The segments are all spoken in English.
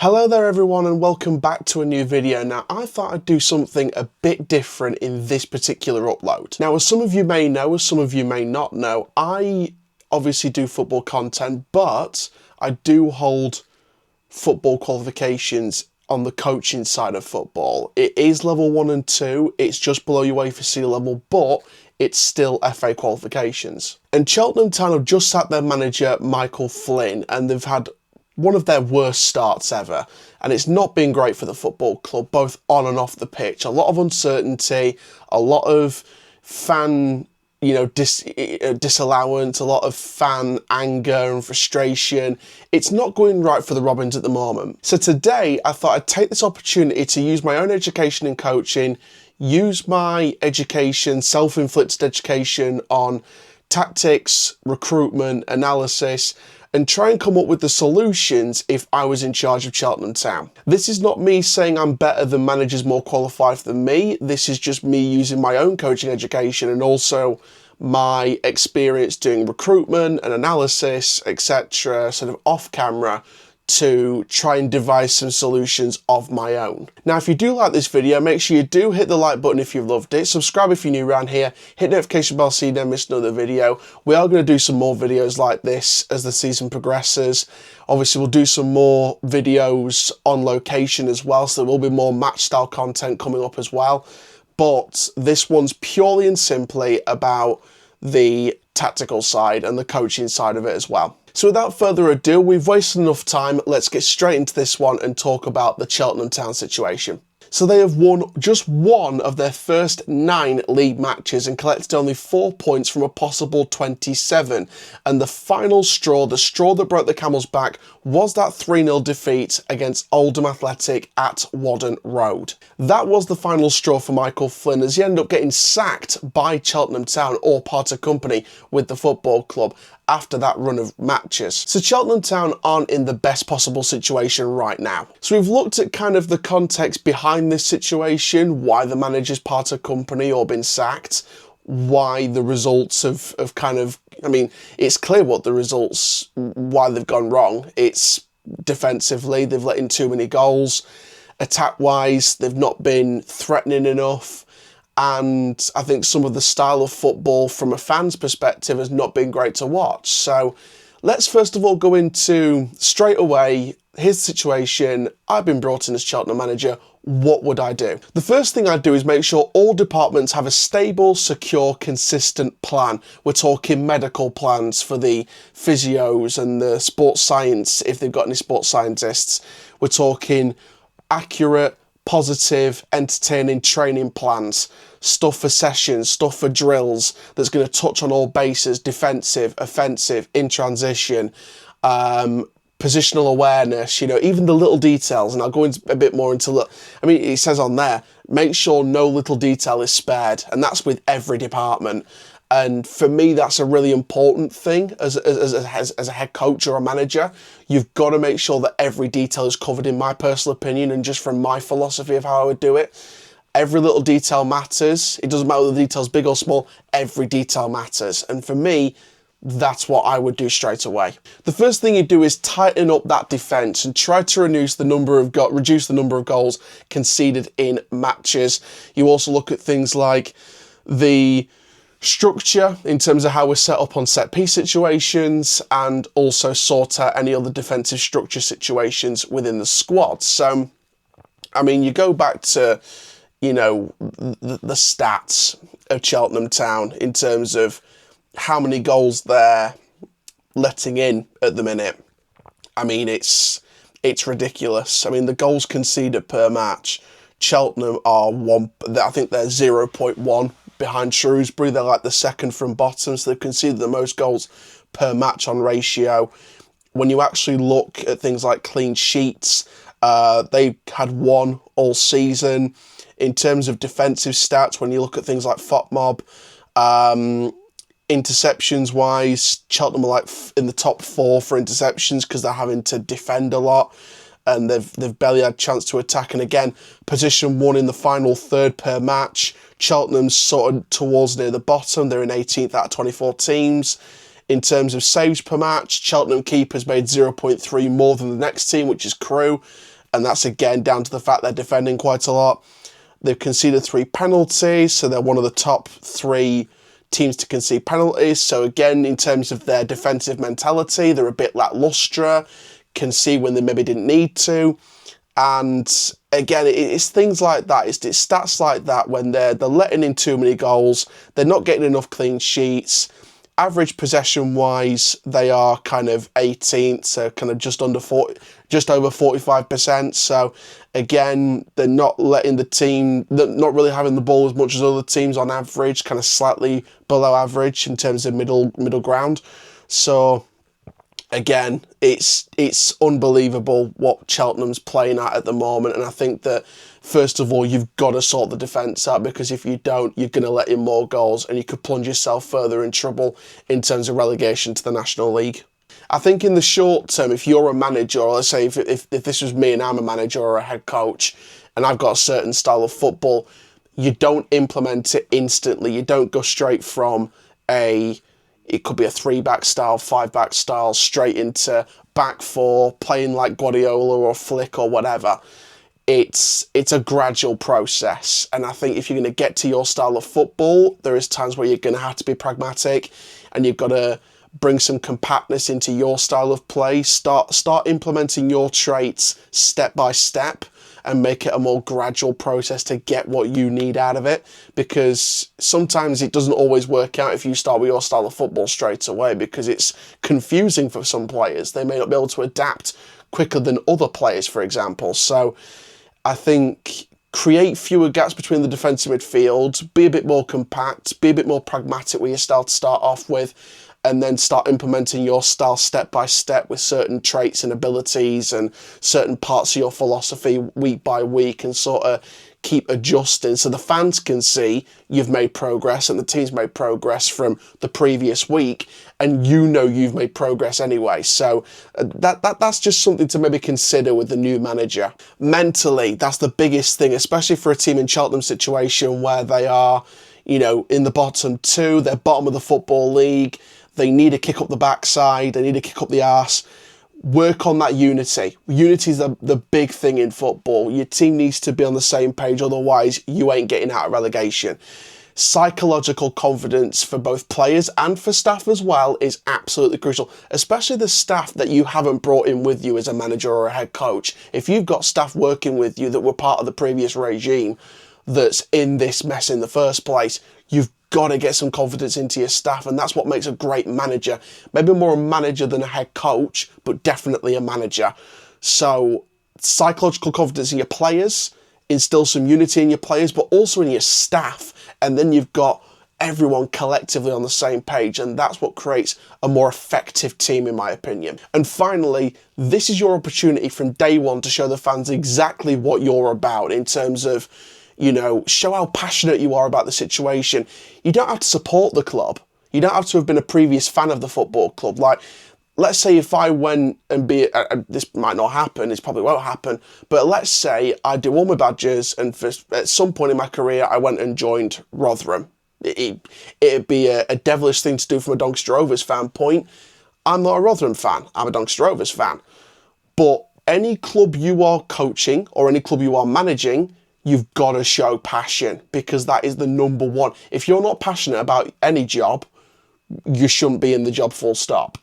Hello there everyone and welcome back to a new video. Now I thought I'd do something a bit different in this particular upload. Now as some of you may know, as some of you may not know, I obviously do football content, but I do hold football qualifications on the coaching side of football. It is level 1 and 2, it's just below your UEFA C level, but it's still FA qualifications. And Cheltenham Town have just sacked their manager Michael Flynn, and they've had one of their worst starts ever, and it's not been great for the football club, both on and off the pitch. A lot of uncertainty, a lot of fan, disallowance, a lot of fan anger and frustration. It's not going right for the Robins at the moment. So today, I thought I'd take this opportunity to use my own education in coaching, use my education, self-inflicted education on tactics, recruitment, analysis, and try and come up with the solutions if I was in charge of Cheltenham Town. This is not me saying I'm better than managers more qualified than me. This is just me using my own coaching education and also my experience doing recruitment and analysis, etc., sort of off camera, to try and devise some solutions of my own. Now, if you do like this video, make sure you do hit the like button if you've loved it, subscribe if you're new around here, hit notification bell so you don't miss another video. We are going to do some more videos like this as the season progresses. Obviously, we'll do some more videos on location as well, so there will be more match style content coming up as well. But this one's purely and simply about the tactical side and the coaching side of it as well. So without further ado, we've wasted enough time. Let's get straight into this one and talk about the Cheltenham Town situation. So they have won just one of their first 9 league matches and collected only 4 points from a possible 27. And the final straw, the straw that broke the camel's back, was that 3-0 defeat against Oldham Athletic at Whaddon Road. That was the final straw for Michael Flynn, as he ended up getting sacked by Cheltenham Town, or parted company with the football club, after that run of matches. So Cheltenham Town aren't in the best possible situation right now. So we've looked at kind of the context behind this situation, why the manager's parted company or been sacked, why the results have kind of, I mean, it's clear what the results, why they've gone wrong. It's defensively, they've let in too many goals. Attack-wise, they've not been threatening enough. And I think some of the style of football from a fan's perspective has not been great to watch. So let's first of all go into, straight away, here's the situation. I've been brought in as Cheltenham manager. What would I do? The first thing I'd do is make sure all departments have a stable, secure, consistent plan. We're talking medical plans for the physios and the sports science, if they've got any sports scientists. We're talking accurate, positive, entertaining training plans, stuff for sessions, stuff for drills that's going to touch on all bases, defensive, offensive, in transition, positional awareness, even the little details. And I'll go into a bit more into, it says on there, make sure no little detail is spared, and that's with every department. And for me, that's a really important thing as a head coach or a manager. You've got to make sure that every detail is covered, in my personal opinion, and just from my philosophy of how I would do it. Every little detail matters. It doesn't matter whether the detail's big or small, every detail matters. And for me, that's what I would do straight away. The first thing you do is tighten up that defence and try to reduce the number of goals conceded in matches. You also look at things like the structure in terms of how we're set up on set piece situations, and also sort out any other defensive structure situations within the squad. So, you go back to, the stats of Cheltenham Town in terms of how many goals they're letting in at the minute. It's ridiculous. The goals conceded per match, Cheltenham are I think they're 0.1 behind Shrewsbury. They're like the second from bottom, so they've conceded the most goals per match on ratio. When you actually look at things like clean sheets, they had 1 all season. In terms of defensive stats, when you look at things like FOTMOB, interceptions wise, Cheltenham are like in the top 4 for interceptions because they're having to defend a lot, and they've barely had a chance to attack. And again, position 1 in the final third per match. Cheltenham's sort of towards near the bottom. They're in 18th out of 24 teams. In terms of saves per match, Cheltenham keepers made 0.3 more than the next team, which is Crewe. And that's again down to the fact they're defending quite a lot. They've conceded 3 penalties, so they're one of the top 3 teams to concede penalties. So again, in terms of their defensive mentality, they're a bit lacklustre, concede when they maybe didn't need to. And again, it's things like that. It's stats like that when they're letting in too many goals. They're not getting enough clean sheets. Average possession-wise, they are kind of 18th, so kind of just over 45%. So again, they're not letting the team, they're not really having the ball as much as other teams on average, kind of slightly below average in terms of middle ground. So again, it's unbelievable what Cheltenham's playing at the moment, and I think that first of all, you've got to sort the defence out, because if you don't, you're going to let in more goals and you could plunge yourself further in trouble in terms of relegation to the National League. I think in the short term, if you're a manager, or let's say if this was me and I'm a manager or a head coach and I've got a certain style of football, you don't implement it instantly. You don't go straight from it could be a 3-back style, 5-back style, straight into back 4, playing like Guardiola or Flick or whatever. It's a gradual process, and I think if you're going to get to your style of football, there is times where you're going to have to be pragmatic, and you've got to bring some compactness into your style of play. Start implementing your traits step by step, and make it a more gradual process to get what you need out of it, because sometimes it doesn't always work out if you start with your style of football straight away, because it's confusing for some players. They may not be able to adapt quicker than other players, for example. So I think create fewer gaps between the defence and midfield, be a bit more compact, be a bit more pragmatic with your style to start off with, and then start implementing your style step by step with certain traits and abilities and certain parts of your philosophy week by week, and sort of keep adjusting so the fans can see you've made progress and the team's made progress from the previous week, and you know you've made progress anyway. So that's just something to maybe consider with the new manager. Mentally, that's the biggest thing, especially for a team in Cheltenham's situation where they are, you know, in the bottom 2, they're bottom of the Football League. They need to kick up the backside, they need to kick up the arse. Work on that unity. Unity is the big thing in football. Your team needs to be on the same page, otherwise you ain't getting out of relegation. Psychological confidence for both players and for staff as well is absolutely crucial, especially the staff that you haven't brought in with you as a manager or a head coach. If you've got staff working with you that were part of the previous regime that's in this mess in the first place, you've got to get some confidence into your staff, and that's what makes a great manager. Maybe more a manager than a head coach, but definitely a manager. So psychological confidence in your players, instill some unity in your players, but also in your staff, and then you've got everyone collectively on the same page, and that's what creates a more effective team, in my opinion. And finally, this is your opportunity from day one to show the fans exactly what you're about in terms of, you know, show how passionate you are about the situation. You don't have to support the club. You don't have to have been a previous fan of the football club. Like, let's say if I went and this might not happen, this probably won't happen, but let's say I do all my badges and at some point in my career I went and joined Rotherham. It'd be a devilish thing to do from a Doncaster Rovers fan point. I'm not a Rotherham fan, I'm a Doncaster Rovers fan. But any club you are coaching or any club you are managing, you've got to show passion, because that is the number one. If you're not passionate about any job, you shouldn't be in the job, full stop.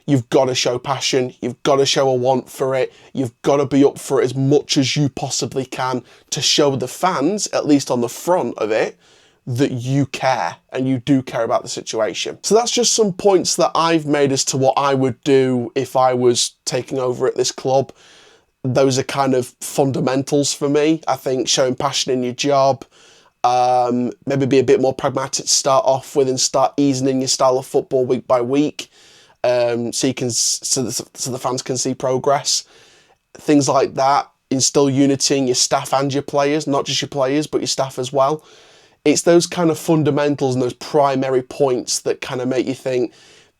You've got to show passion. You've got to show a want for it. You've got to be up for it as much as you possibly can to show the fans, at least on the front of it, that you care and you do care about the situation. So that's just some points that I've made as to what I would do if I was taking over at this club. Those are kind of fundamentals for me. I think showing passion in your job, maybe be a bit more pragmatic to start off with and start easing in your style of football week by week, so the fans can see progress. Things like that. Instill unity in your staff and your players, not just your players, but your staff as well. It's those kind of fundamentals and those primary points that kind of make you think,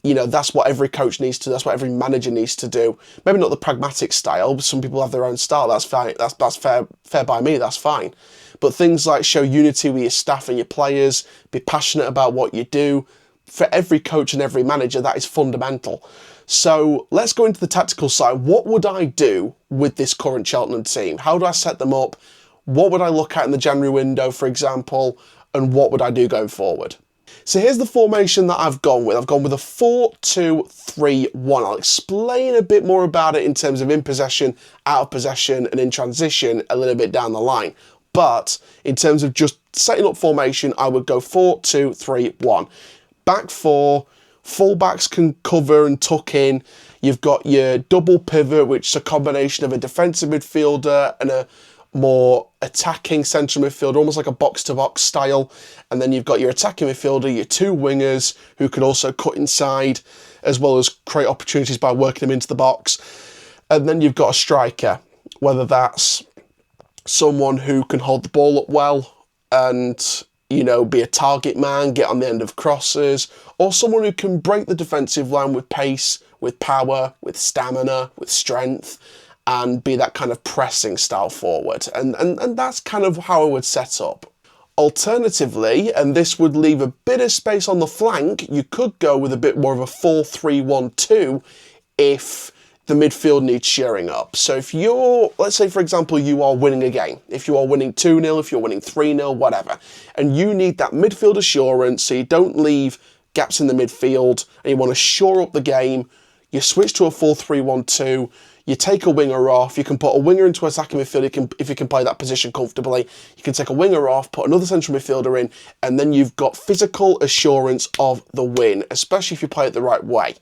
you know, that's what every coach needs to do, that's what every manager needs to do. Maybe not the pragmatic style, but some people have their own style, that's fine, that's fair by me, that's fine. But things like show unity with your staff and your players, be passionate about what you do, for every coach and every manager, that is fundamental. So let's go into the tactical side. What would I do with this current Cheltenham team? How do I set them up? What would I look at in the January window, for example? And what would I do going forward? So here's the formation that I've gone with. I've gone with a 4-2-3-1. I'll explain a bit more about it in terms of in possession, out of possession, and in transition a little bit down the line. But in terms of just setting up formation, I would go 4-2-3-1. Back four, fullbacks can cover and tuck in. You've got your double pivot, which is a combination of a defensive midfielder and a more attacking central midfielder, almost like a box-to-box style. And then you've got your attacking midfielder, your two wingers who can also cut inside, as well as create opportunities by working them into the box. And then you've got a striker, whether that's someone who can hold the ball up well and, you know, be a target man, get on the end of crosses, or someone who can break the defensive line with pace, with power, with stamina, with strength, and be that kind of pressing style forward. And that's kind of how I would set up. Alternatively, and this would leave a bit of space on the flank, you could go with a bit more of a 4-3-1-2 if the midfield needs shearing up. So if you're, let's say for example, you are winning a game. If you are winning 2-0, if you're winning 3-0, whatever, and you need that midfield assurance so you don't leave gaps in the midfield and you want to shore up the game, you switch to a 4-3-1-2, you take a winger off, you can put a winger into attacking midfield if you can play that position comfortably. You can take a winger off, put another central midfielder in, and then you've got physical assurance of the win, especially if you play it the right way.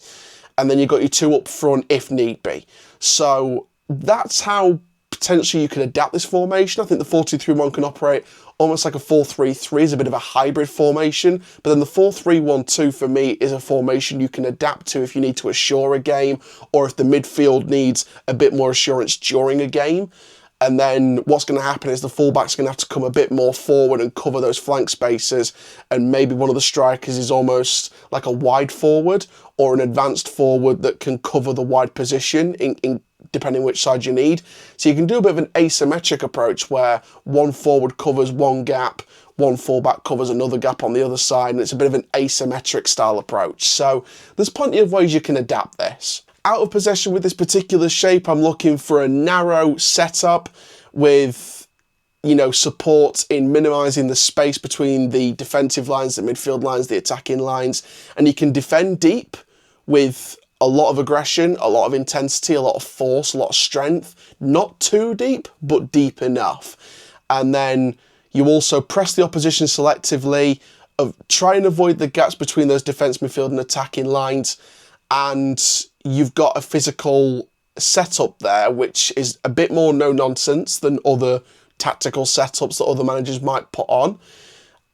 And then you've got your two up front if need be. So that's how potentially you can adapt this formation. I think the 4-2-3-1 can operate almost like a 4-3-3, is a bit of a hybrid formation. But then the 4-3-1-2 for me is a formation you can adapt to if you need to assure a game or if the midfield needs a bit more assurance during a game. And then what's going to happen is the fullback's going to have to come a bit more forward and cover those flank spaces. And maybe one of the strikers is almost like a wide forward or an advanced forward that can cover the wide position in depending which side you need. So you can do a bit of an asymmetric approach where one forward covers one gap, one fullback covers another gap on the other side, and it's a bit of an asymmetric style approach. So there's plenty of ways you can adapt this. Out of possession with this particular shape, I'm looking for a narrow setup with, you know, support in minimising the space between the defensive lines, the midfield lines, the attacking lines, and you can defend deep with a lot of aggression, a lot of intensity, a lot of force, a lot of strength. Not too deep, but deep enough. And then you also press the opposition selectively, try and avoid the gaps between those defence, midfield and attacking lines. And you've got a physical setup there, which is a bit more no-nonsense than other tactical setups that other managers might put on.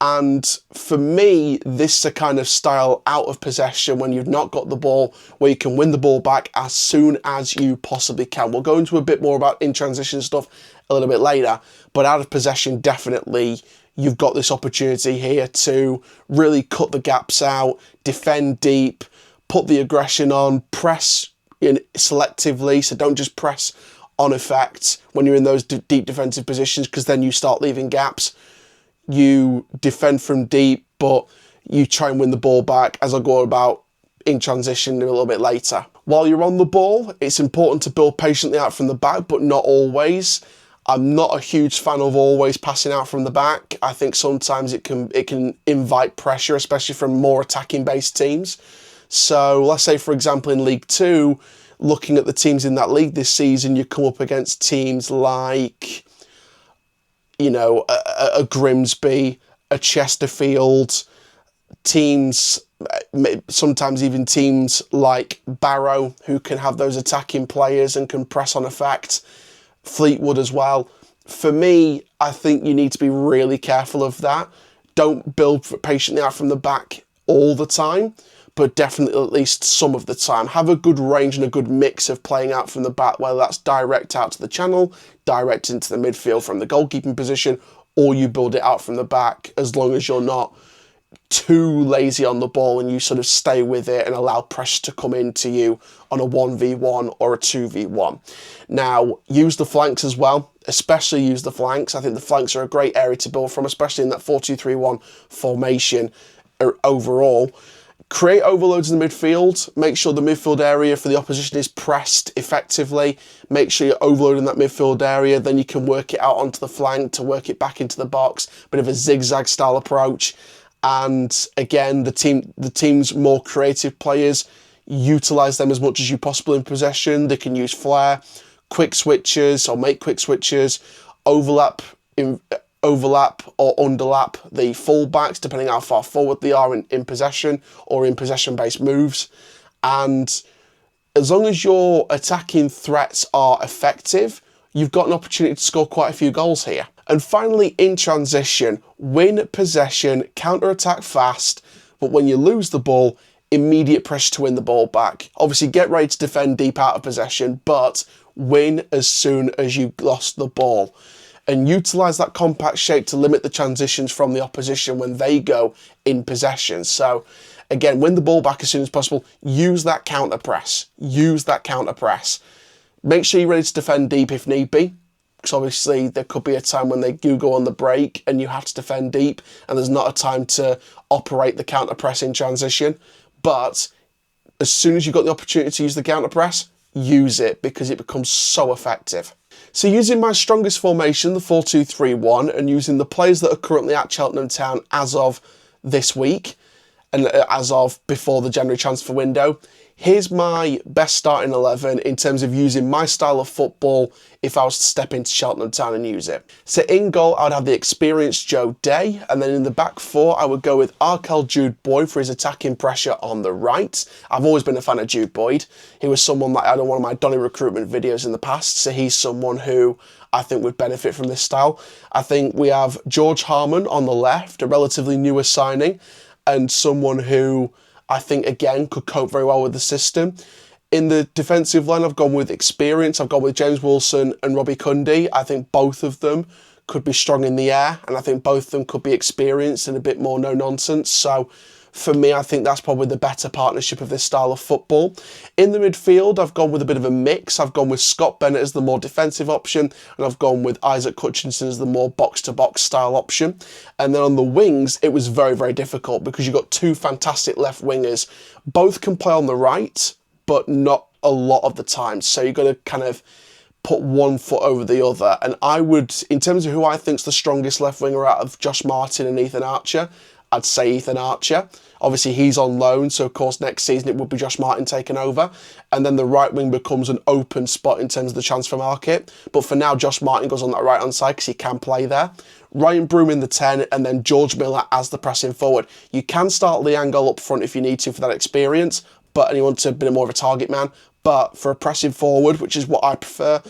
And for me, this is a kind of style out of possession when you've not got the ball, where you can win the ball back as soon as you possibly can. We'll go into a bit more about in transition stuff a little bit later, but out of possession, definitely you've got this opportunity here to really cut the gaps out, defend deep, put the aggression on, press in selectively, so don't just press on effect when you're in those deep defensive positions, because then you start leaving gaps. You defend from deep, but you try and win the ball back, as I'll go about in transition a little bit later. While you're on the ball, it's important to build patiently out from the back, but not always. I'm not a huge fan of always passing out from the back. I think sometimes it can invite pressure, especially from more attacking-based teams. So let's say, for example, in League 2, looking at the teams in that league this season, you come up against teams like, you know, a Grimsby, a Chesterfield, teams, sometimes even teams like Barrow, who can have those attacking players and can press on effect, Fleetwood as well. For me, I think you need to be really careful of that. Don't build patiently out from the back all the time, but definitely at least some of the time. Have a good range and a good mix of playing out from the back, whether that's direct out to the channel, direct into the midfield from the goalkeeping position, or you build it out from the back, as long as you're not too lazy on the ball and you sort of stay with it and allow pressure to come into you on a 1v1 or a 2v1. Now, use the flanks as well, especially use the flanks. I think the flanks are a great area to build from, especially in that 4-2-3-1 formation overall. Create overloads in the midfield. Make sure the midfield area for the opposition is pressed effectively. Make sure you're overloading that midfield area. Then you can work it out onto the flank to work it back into the box. Bit of a zigzag style approach. And again, the team's more creative players, utilize them as much as you possible in possession. They can use flair, quick switches or make quick switches, overlap or underlap the fullbacks, depending how far forward they are in possession or in possession-based moves. And as long as your attacking threats are effective, you've got an opportunity to score quite a few goals here. And finally, in transition, win possession, counter-attack fast, but when you lose the ball, immediate pressure to win the ball back. Obviously, get ready to defend deep out of possession, but win as soon as you lost the ball. And utilise that compact shape to limit the transitions from the opposition when they go in possession. So, again, win the ball back as soon as possible. Use that counter press. Use that counter press. Make sure you're ready to defend deep if need be. Because obviously there could be a time when they do go on the break and you have to defend deep and there's not a time to operate the counter press in transition. But as soon as you've got the opportunity to use the counter press, use it because it becomes so effective. So using my strongest formation, the 4-2-3-1, and using the players that are currently at Cheltenham Town as of this week, and as of before the January transfer window, here's my best starting 11 in terms of using my style of football if I was to step into Cheltenham Town and use it. So in goal, I'd have the experienced Joe Day, and then in the back four, I would go with Arkell Jude Boyd for his attacking pressure on the right. I've always been a fan of Jude Boyd. He was someone that I had on one of my Donny recruitment videos in the past, so he's someone who I think would benefit from this style. I think we have George Harmon on the left, a relatively newer signing, and someone who I think, again, could cope very well with the system. In the defensive line, I've gone with experience. I've gone with James Wilson and Robbie Cundy. I think both of them could be strong in the air, and I think both of them could be experienced and a bit more no-nonsense. So for me, I think that's probably the better partnership of this style of football. In the midfield, I've gone with a bit of a mix. I've gone with Scott Bennett as the more defensive option, and I've gone with Isaac Hutchinson as the more box-to-box style option. And then on the wings, it was very, very difficult because you've got two fantastic left wingers. Both can play on the right, but not a lot of the time. So you've got to kind of put one foot over the other. And I would, in terms of who I think's the strongest left winger out of Josh Martin and Ethan Archer, I'd say Ethan Archer. Obviously, he's on loan, so of course next season it would be Josh Martin taking over. And then the right wing becomes an open spot in terms of the transfer market. But for now, Josh Martin goes on that right-hand side because he can play there. Ryan Broom in the 10, and then George Miller as the pressing forward. You can start Lee Angol up front if you need to for that experience, and you want to be more of a target man. But for a pressing forward, which is what I prefer,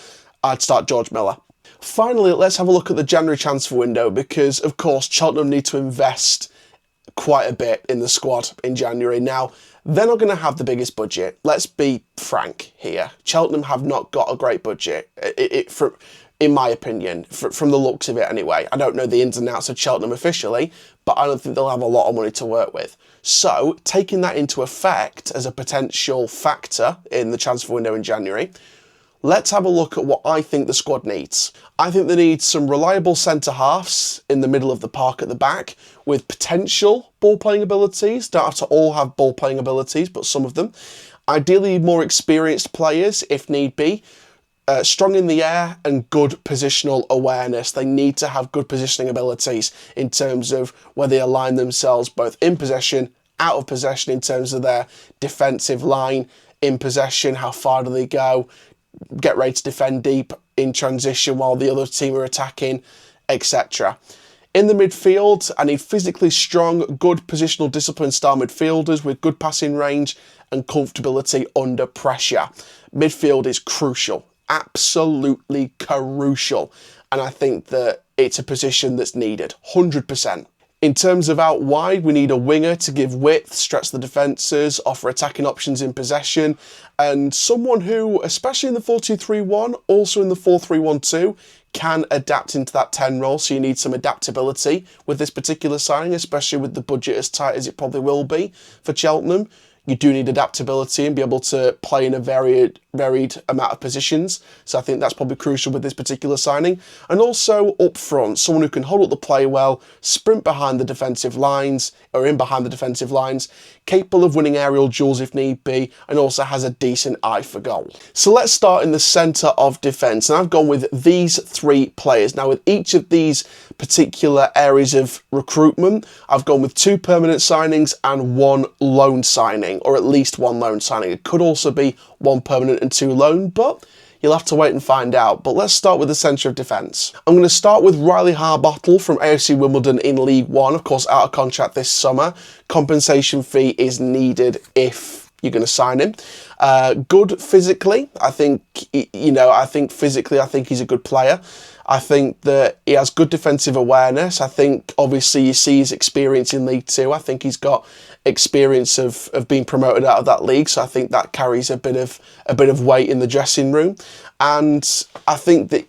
I'd start George Miller. Finally, let's have a look at the January transfer window because, of course, Cheltenham need to invest quite a bit in the squad in January. Now, they're not going to have the biggest budget. Let's be frank here. Cheltenham have not got a great budget, in my opinion, from the looks of it anyway. I don't know the ins and outs of Cheltenham officially, but I don't think they'll have a lot of money to work with. So, taking that into effect as a potential factor in the transfer window in January, let's have a look at what I think the squad needs. I think they need some reliable centre-halves in the middle of the park at the back with potential ball-playing abilities. Don't have to all have ball-playing abilities, but some of them. Ideally, more experienced players if need be. Strong in the air and good positional awareness. They need to have good positioning abilities in terms of where they align themselves both in possession, out of possession in terms of their defensive line, in possession, how far do they go, get ready to defend deep in transition while the other team are attacking, etc. In the midfield, I need physically strong, good positional discipline style midfielders with good passing range and comfortability under pressure. Midfield is crucial, absolutely crucial, and I think that it's a position that's needed, 100%. In terms of out wide, we need a winger to give width, stretch the defences, offer attacking options in possession, and someone who, especially in the 4-2-3-1, also in the 4-3-1-2, can adapt into that 10 role, so you need some adaptability with this particular signing, especially with the budget as tight as it probably will be for Cheltenham. you do need adaptability and be able to play in a varied amount of positions. So I think that's probably crucial with this particular signing. And also up front, someone who can hold up the play well, sprint behind the defensive lines, or in behind the defensive lines, capable of winning aerial duels if need be, and also has a decent eye for goal. So let's start in the centre of defence, and I've gone with these 3 players. Now with each of these particular areas of recruitment, I've gone with 2 permanent signings and 1 loan signing, or at least 1 loan signing. It could also be 1 permanent and 2 loan, but you'll have to wait and find out. But let's start with the centre of defence. I'm going to start with Riley Harbottle from AFC Wimbledon in League One, of course out of contract this summer. Compensation fee is needed if you're going to sign him. Good physically, I think, I think he's a good player. I think that he has good defensive awareness. I think obviously you see his experience in League Two. I think he's got experience of being promoted out of that league, so I think that carries a bit of weight in the dressing room. And I think that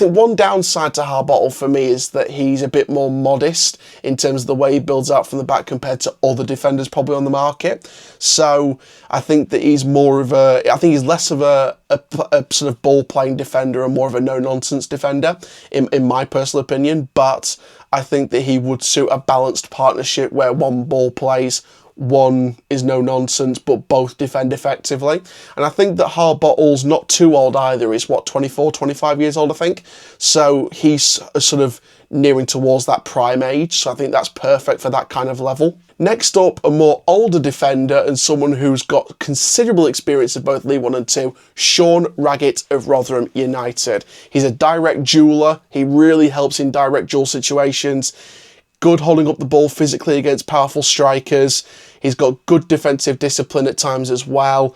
one downside to Harbottle for me is that he's a bit more modest in terms of the way he builds out from the back compared to other defenders probably on the market. So I think that he's less of a sort of ball-playing defender and more of a no-nonsense defender, in my personal opinion. But I think that he would suit a balanced partnership where one ball plays, one is no nonsense, but both defend effectively. And I think that Harbottle's not too old either. He's 24, 25 years old, I think. So he's sort of nearing towards that prime age. So I think that's perfect for that kind of level. Next up, a more older defender and someone who's got considerable experience of both League 1 and 2, Sean Raggett of Rotherham United. He's a direct dueler. He really helps in direct duel situations. Good holding up the ball physically against powerful strikers. He's got good defensive discipline at times as well.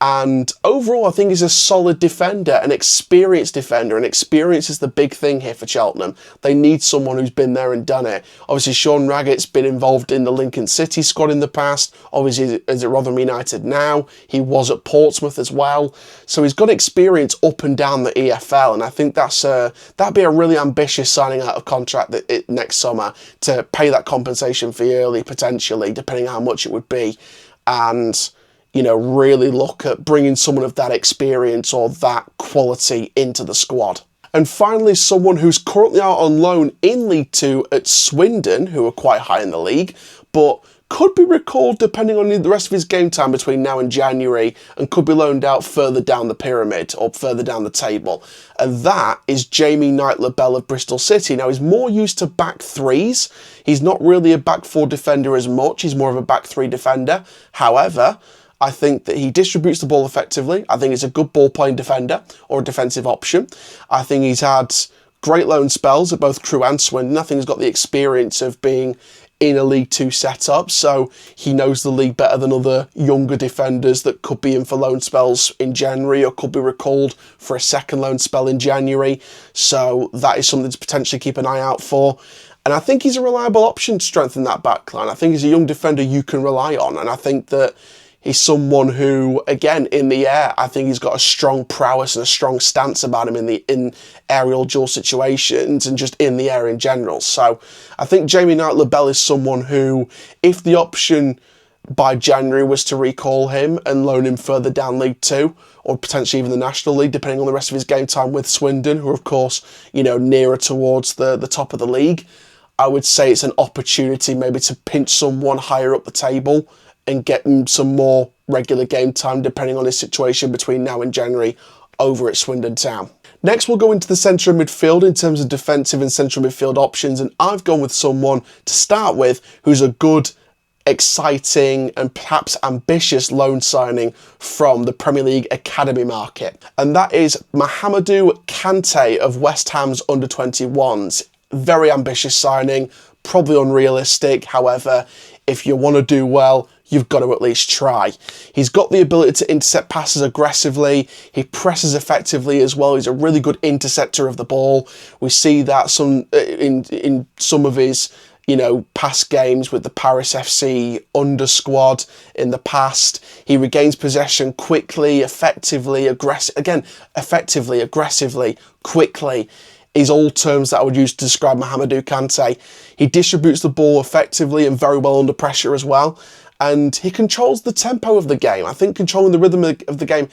And overall, I think he's a solid defender, an experienced defender, and experience is the big thing here for Cheltenham. They need someone who's been there and done it. Obviously, Sean Raggett's been involved in the Lincoln City squad in the past. Obviously, he's at Rotherham United now. He was at Portsmouth as well. So he's got experience up and down the EFL, and I think that'd be a really ambitious signing out of contract next summer to pay that compensation fee early, potentially, depending on how much it would be. And really look at bringing someone of that experience or that quality into the squad. And finally, someone who's currently out on loan in League 2 at Swindon, who are quite high in the league, but could be recalled depending on the rest of his game time between now and January, and could be loaned out further down the pyramid or further down the table. And that is Jamie Knight-Labelle of Bristol City. Now, he's more used to back threes. He's not really a back four defender as much. He's more of a back three defender. However, I think that he distributes the ball effectively. I think he's a good ball-playing defender or a defensive option. I think he's had great loan spells at both Crewe and Swindon. I think he's got the experience of being in a League 2 setup, so he knows the league better than other younger defenders that could be in for loan spells in January or could be recalled for a second loan spell in January. So that is something to potentially keep an eye out for. And I think he's a reliable option to strengthen that backline. I think he's a young defender you can rely on, and I think that he's someone who, again, in the air, I think he's got a strong prowess and a strong stance about him in aerial duel situations and just in the air in general. So I think Jamie Knight-Labelle is someone who, if the option by January was to recall him and loan him further down League 2, or potentially even the National League, depending on the rest of his game time with Swindon, who are, of course, nearer towards the top of the league, I would say it's an opportunity maybe to pinch someone higher up the table and get him some more regular game time, depending on his situation between now and January over at Swindon Town. Next, we'll go into the centre of midfield in terms of defensive and central midfield options, and I've gone with someone to start with who's a good, exciting and perhaps ambitious loan signing from the Premier League academy market, and that is Mohamedou Kante of West Ham's under-21s. Very ambitious signing, probably unrealistic. However, if you want to do well, you've got to at least try. He's got the ability to intercept passes aggressively. He presses effectively as well. He's a really good interceptor of the ball. We see that in some of his past games with the Paris FC under squad in the past. He regains possession quickly, effectively, aggressively, quickly. Is all terms that I would use to describe Mohamedou Kante. He distributes the ball effectively and very well under pressure as well. and he controls the tempo of the game. I think controlling the rhythm of the game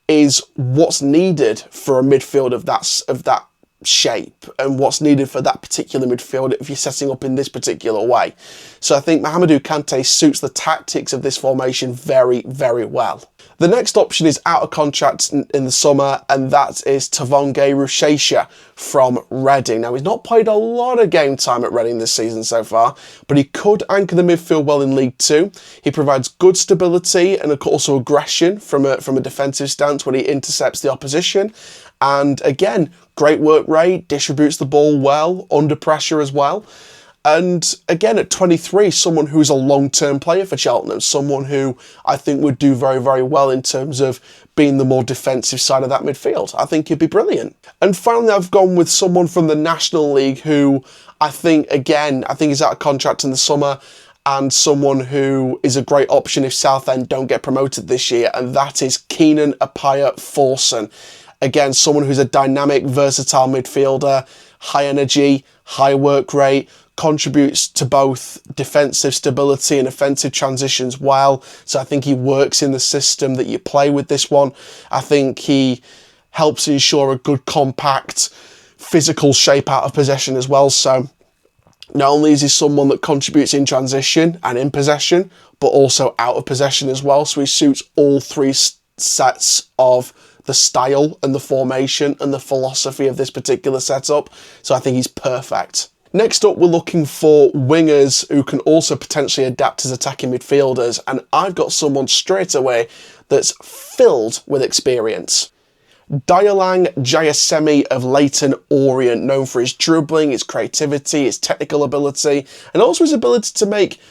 is what's needed for a midfield of that shape, and what's needed for that particular midfield if you're setting up in this particular way. So I think Mahamadou Kante suits the tactics of this formation very, very well. The next option is out of contract in the summer, and that is Tavonge Rushesha from Reading. Now, he's not played a lot of game time at Reading this season so far, but he could anchor the midfield well in League Two. He provides good stability and also aggression from a defensive stance when he intercepts the opposition. And again, great work rate, distributes the ball well, under pressure as well. And again, at 23, someone who's a long-term player for Cheltenham, someone who I think would do very, very well in terms of being the more defensive side of that midfield. I think he'd be brilliant. And finally, I've gone with someone from the National League who I think is out of contract in the summer, and someone who is a great option if Southend don't get promoted this year, and that is Keenan Appiah-Forson. Again, someone who's a dynamic, versatile midfielder, high energy, high work rate, contributes to both defensive stability and offensive transitions well. So I think he works in the system that you play with this one. I think he helps ensure a good, compact, physical shape out of possession as well. So not only is he someone that contributes in transition and in possession, but also out of possession as well. So he suits all three sets of the style and the formation and the philosophy of this particular setup. So I think he's perfect. Next up, we're looking for wingers who can also potentially adapt as attacking midfielders, and I've got someone straight away that's filled with experience. Dialang Jayasemi of Leyton Orient, known for his dribbling, his creativity, his technical ability, and also his ability to make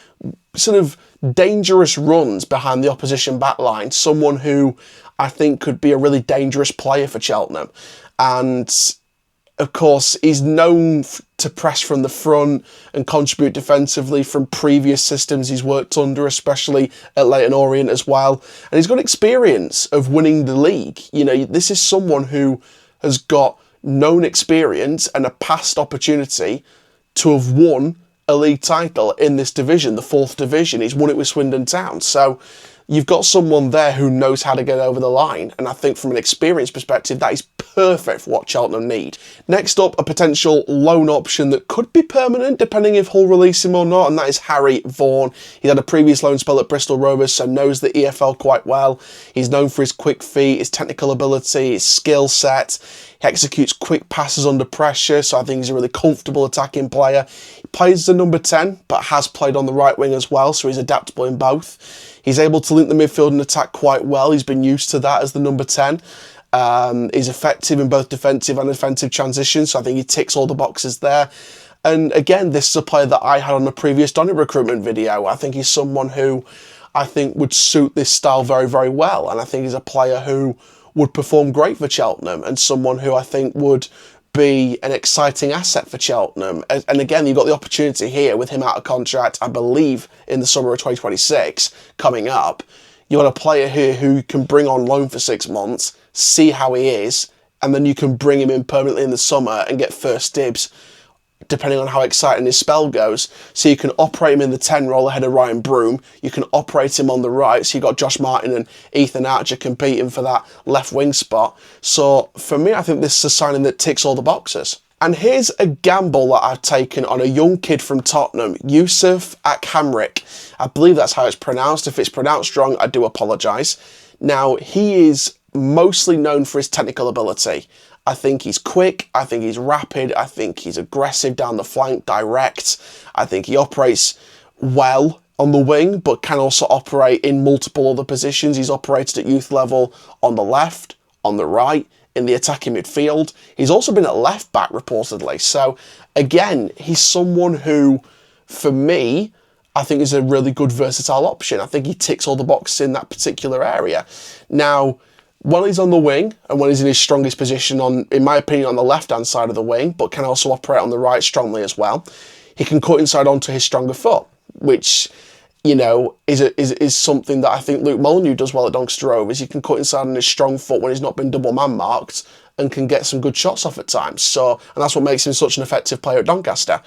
sort of dangerous runs behind the opposition backline. Someone who I think could be a really dangerous player for Cheltenham. And of course, he's known to press from the front and contribute defensively from previous systems he's worked under, especially at Leyton Orient as well. And he's got experience of winning the league. You know, this is someone who has got known experience and a past opportunity to have won a league title in this division, the 4th division. He's won it with Swindon Town. So you've got someone there who knows how to get over the line. And I think from an experience perspective, that is perfect for what Cheltenham need. Next up, a potential loan option that could be permanent, depending if Hull release him or not, and that is Harry Vaughan. He had a previous loan spell at Bristol Rovers, so knows the EFL quite well. He's known for his quick feet, his technical ability, his skill set. He executes quick passes under pressure, so I think he's a really comfortable attacking player. He plays as a number 10, but has played on the right wing as well, so he's adaptable in both. He's able to link the midfield and attack quite well. He's been used to that as the number 10. He's effective in both defensive and offensive transitions, so I think he ticks all the boxes there. And again, this is a player that I had on a previous Donny recruitment video. I think he's someone who I think would suit this style very, very well. And I think he's a player who would perform great for Cheltenham, and someone who I think would be an exciting asset for Cheltenham. And again, you've got the opportunity here with him out of contract, I believe, in the summer of 2026 coming up. You've got a player here who can bring on loan for 6 months, see how he is, and then you can bring him in permanently in the summer and get first dibs, depending on how exciting his spell goes. So you can operate him in the 10 role ahead of Ryan Broom. You can operate him on the right. So you've got Josh Martin and Ethan Archer competing for that left wing spot. So for me, I think this is a signing that ticks all the boxes. And here's a gamble that I've taken on a young kid from Tottenham, Yusuf Akhamrik. I believe that's how it's pronounced. If it's pronounced wrong, I do apologise. Now, he is mostly known for his technical ability. I think he's quick, I think he's rapid, I think he's aggressive down the flank, direct. I think he operates well on the wing, but can also operate in multiple other positions. He's operated at youth level on the left, on the right, in the attacking midfield. He's also been at left back reportedly. So again, he's someone who, for me, I think is a really good versatile option. I think he ticks all the boxes in that particular area. Now, when he's on the wing and when he's in his strongest position in my opinion, on the left-hand side of the wing, but can also operate on the right strongly as well, he can cut inside onto his stronger foot, which, you know, is something that I think Luke Molyneux does well at Doncaster Rovers. He can cut inside on his strong foot when he's not been double man marked and can get some good shots off at times. So, and that's what makes him such an effective player at Doncaster.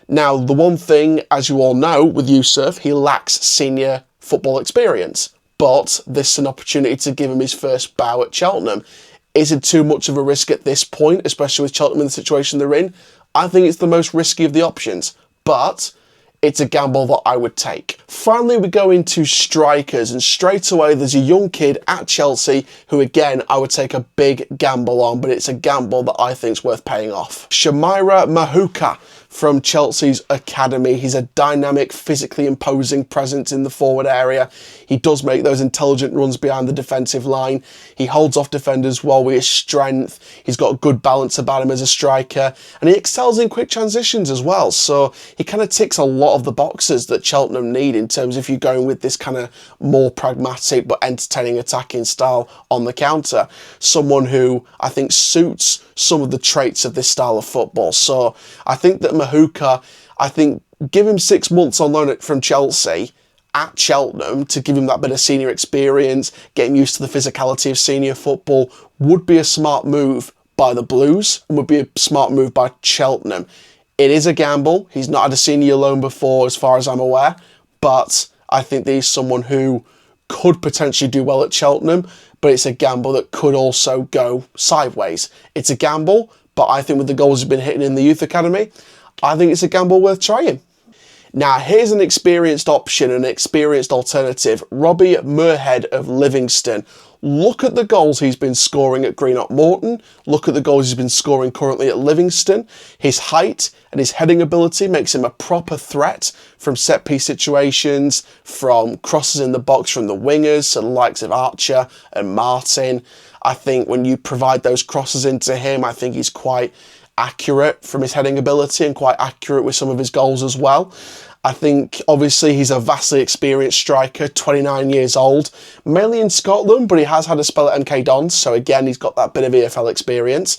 Now, the one thing, as you all know, with Yusuf, he lacks senior football experience. But this is an opportunity to give him his first bow at Cheltenham. Is it too much of a risk at this point, especially with Cheltenham in the situation they're in? I think it's the most risky of the options, but it's a gamble that I would take. Finally, we go into strikers, and straight away there's a young kid at Chelsea who, again, I would take a big gamble on, but it's a gamble that I think is worth paying off. Shamira Mahuka from Chelsea's academy. He's a dynamic, physically imposing presence in the forward area. He does make those intelligent runs behind the defensive line. He holds off defenders well with his strength. He's got a good balance about him as a striker, and he excels in quick transitions as well. So he kind of ticks a lot of the boxes that Cheltenham need in terms of if you're going with this kind of more pragmatic but entertaining attacking style on the counter. Someone who I think suits some of the traits of this style of football. So I think that Mahuka, give him 6 months on loan from Chelsea at Cheltenham to give him that bit of senior experience, get him used to the physicality of senior football, would be a smart move by the Blues and would be a smart move by Cheltenham. It is a gamble. He's not had a senior loan before as far as I'm aware, but I think that he's someone who could potentially do well at Cheltenham, but it's a gamble that could also go sideways. It's a gamble, but I think with the goals he's been hitting in the youth academy, I think it's a gamble worth trying. Now, here's an experienced option, an experienced alternative. Robbie Muirhead of Livingston. Look at the goals he's been scoring at Greenock Morton. Look at the goals he's been scoring currently at Livingston. His height and his heading ability makes him a proper threat from set-piece situations, from crosses in the box from the wingers, so the likes of Archer and Martin. I think when you provide those crosses into him, I think he's quite accurate from his heading ability and quite accurate with some of his goals as well. I think obviously he's a vastly experienced striker, 29 years old, mainly in Scotland, but he has had a spell at MK Dons, so again he's got that bit of EFL experience.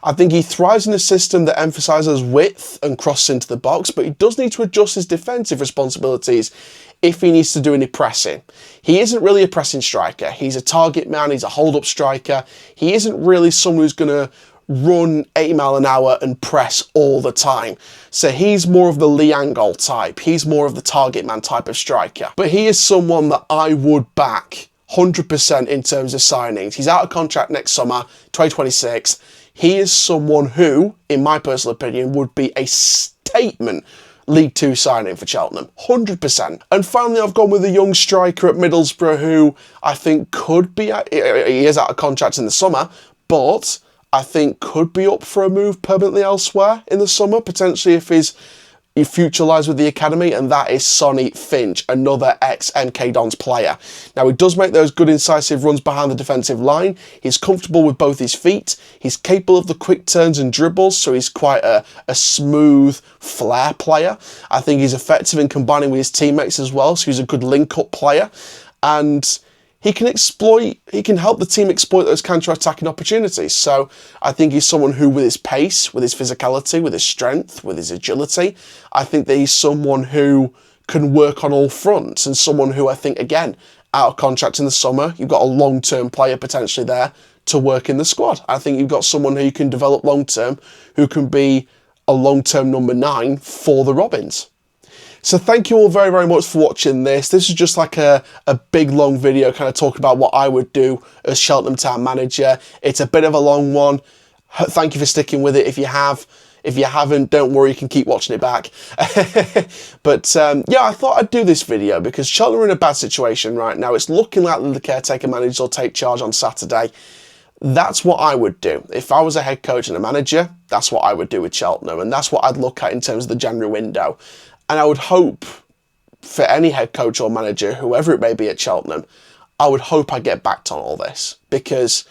I think he thrives in a system that emphasises width and crosses into the box, but he does need to adjust his defensive responsibilities if he needs to do any pressing. He isn't really a pressing striker. He's a target man, he's a hold-up striker. He isn't really someone who's going to run 80 mile an hour and press all the time. So he's more of the Lee Angol type. He's more of the target man type of striker. But he is someone that I would back 100% in terms of signings. He's out of contract next summer, 2026. He is someone who, in my personal opinion, would be a statement League Two signing for Cheltenham, 100%. And finally, I've gone with a young striker at Middlesbrough who I think could be, he is out of contract in the summer, but I think could be up for a move permanently elsewhere in the summer, potentially if his future lies with the academy, and that is Sonny Finch, another ex-MK Dons player. Now, he does make those good incisive runs behind the defensive line. He's comfortable with both his feet. He's capable of the quick turns and dribbles, so he's quite a smooth flair player. I think he's effective in combining with his teammates as well, so he's a good link-up player. And he can help the team exploit those counter-attacking opportunities. So I think he's someone who, with his pace, with his physicality, with his strength, with his agility, I think that he's someone who can work on all fronts, and someone who I think, again, out of contract in the summer, you've got a long-term player potentially there to work in the squad. I think you've got someone who you can develop long-term, who can be a long-term number 9 for the Robins. So thank you all very, very much for watching this. This is just like a big, long video kind of talking about what I would do as Cheltenham Town manager. It's a bit of a long one. Thank you for sticking with it if you have. If you haven't, don't worry, you can keep watching it back. But yeah, I thought I'd do this video because Cheltenham are in a bad situation right now. It's looking like the caretaker manager will take charge on Saturday. That's what I would do. If I was a head coach and a manager, that's what I would do with Cheltenham. And that's what I'd look at in terms of the January window. And I would hope for any head coach or manager, whoever it may be at Cheltenham, I would hope I get backed on all this, because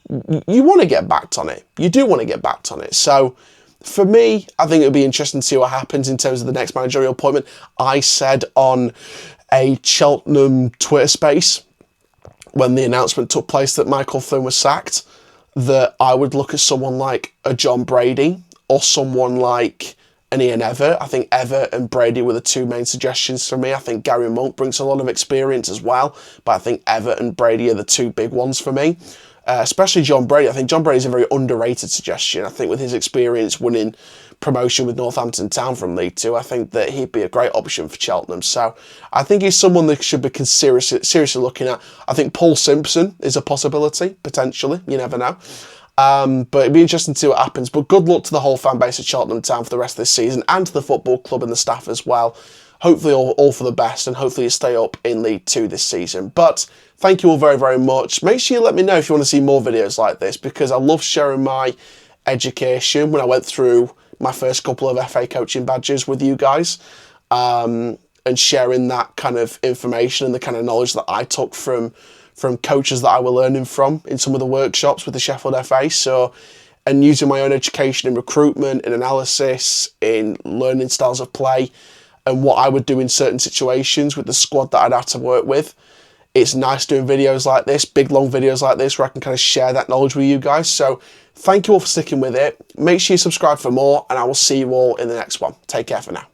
you want to get backed on it. You do want to get backed on it. So for me, I think it would be interesting to see what happens in terms of the next managerial appointment. I said on a Cheltenham Twitter space, when the announcement took place that Michael Flynn was sacked, that I would look at someone like a John Brady or someone like an Ian Evatt. I think Evatt and Brady were the two main suggestions for me. I think Gary Monk brings a lot of experience as well, but I think Evatt and Brady are the two big ones for me. especially John Brady. I think John Brady's a very underrated suggestion. I think with his experience winning promotion with Northampton Town from League Two, I think that he'd be a great option for Cheltenham. So I think he's someone that should be seriously looking at. I think Paul Simpson is a possibility, potentially. You never know. But it'd be interesting to see what happens. But good luck to the whole fan base of Cheltenham Town for the rest of this season, and to the football club and the staff as well. Hopefully all for the best, and hopefully you stay up in League Two this season. But thank you all very, very much. Make sure you let me know if you want to see more videos like this, because I love sharing my education when I went through my first couple of FA coaching badges with you guys, and sharing that kind of information and the kind of knowledge that I took from coaches that I were learning from in some of the workshops with the Sheffield FA. So, and using my own education in recruitment, in analysis, in learning styles of play, and what I would do in certain situations with the squad that I'd have to work with. It's nice doing videos like this, big long videos like this, where I can kind of share that knowledge with you guys. So thank you all for sticking with it. Make sure you subscribe for more, and I will see you all in the next one. Take care for now.